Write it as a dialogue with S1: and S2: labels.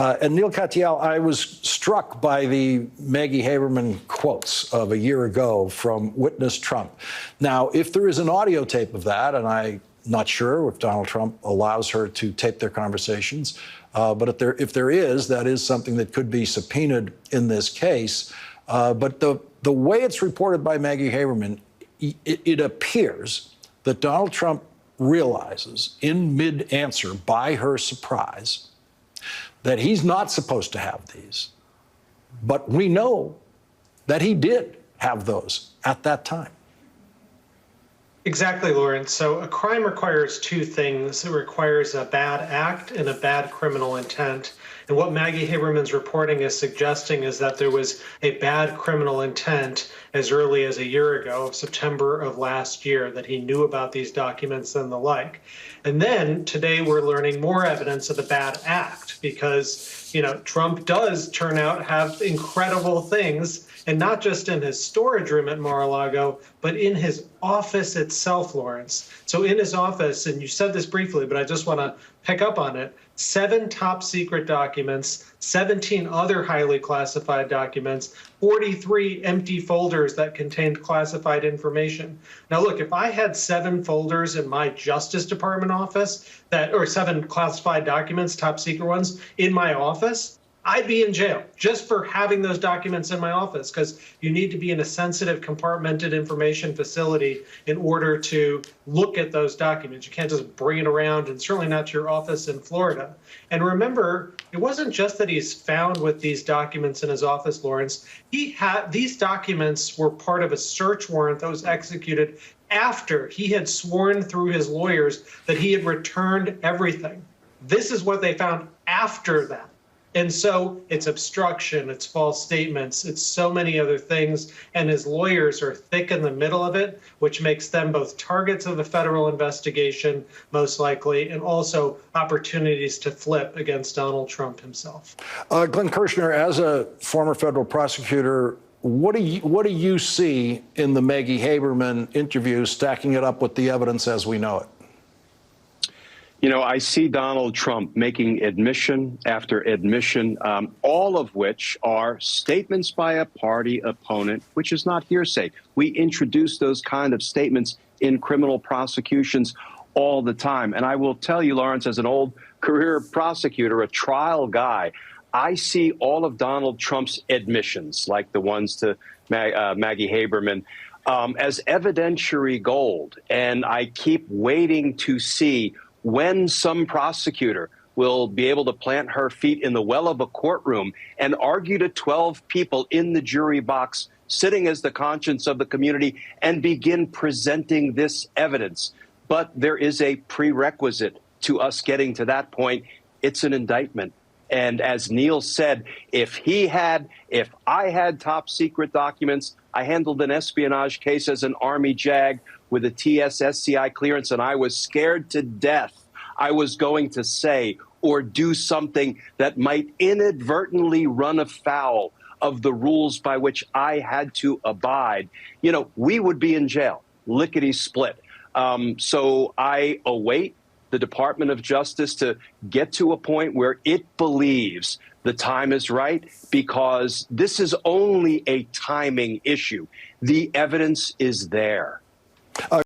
S1: And Neil Katyal, I was struck by the Maggie Haberman quotes of a year ago from Witness Trump. Now, if there is an audio tape of that, and I'm not sure if Donald Trump allows her to tape their conversations, but if there is, that is something that could be subpoenaed in this case. But the way it's reported by Maggie Haberman, it appears that Donald Trump realizes in mid-answer, by her surprise, that he's not supposed to have these. But we know that he did have those at that time.
S2: Exactly, Lawrence. So a crime requires two things. It requires a bad act and a bad criminal intent. And what Maggie Haberman's reporting is suggesting is that there was a bad criminal intent as early as a year ago, September of last year, that he knew about these documents and the like. And then today we're learning more evidence of the bad act because, Trump does turn out have incredible things, and not just in his storage room at Mar-a-Lago, but in his office itself, Lawrence. So in his office, and you said this briefly, but I just want to pick up on it, 7 top secret documents, 17 other highly classified documents, 43 empty folders that contained classified information. Now, look, if I had 7 folders in my Justice Department office or 7 classified documents, top secret ones, in my office, I'd be in jail just for having those documents in my office, because you need to be in a sensitive, compartmented information facility in order to look at those documents. You can't just bring it around, and certainly not to your office in Florida. And remember, it wasn't just that he's found with these documents in his office, Lawrence. These documents were part of a search warrant that was executed after he had sworn through his lawyers that he had returned everything. This is what they found after that. And so it's obstruction, it's false statements, it's so many other things. And his lawyers are thick in the middle of it, which makes them both targets of a federal investigation, most likely, and also opportunities to flip against Donald Trump himself.
S1: Glenn Kirshner, as a former federal prosecutor, what do you see in the Maggie Haberman interview, stacking it up with the evidence as we know it?
S3: I see Donald Trump making admission after admission, all of which are statements by a party opponent, which is not hearsay. We introduce those kind of statements in criminal prosecutions all the time. And I will tell you, Lawrence, as an old career prosecutor, a trial guy, I see all of Donald Trump's admissions, like the ones to Maggie Haberman, as evidentiary gold. And I keep waiting to see when some prosecutor will be able to plant her feet in the well of a courtroom and argue to 12 people in the jury box, sitting as the conscience of the community, and begin presenting this evidence. But there is a prerequisite to us getting to that point. It's an indictment. And as Neil said, if I had top secret documents, I handled an espionage case as an Army JAG with a TSSCI clearance, and I was scared to death I was going to say or do something that might inadvertently run afoul of the rules by which I had to abide. We would be in jail, lickety-split. So I await the Department of Justice to get to a point where it believes the time is right, because this is only a timing issue. The evidence is there.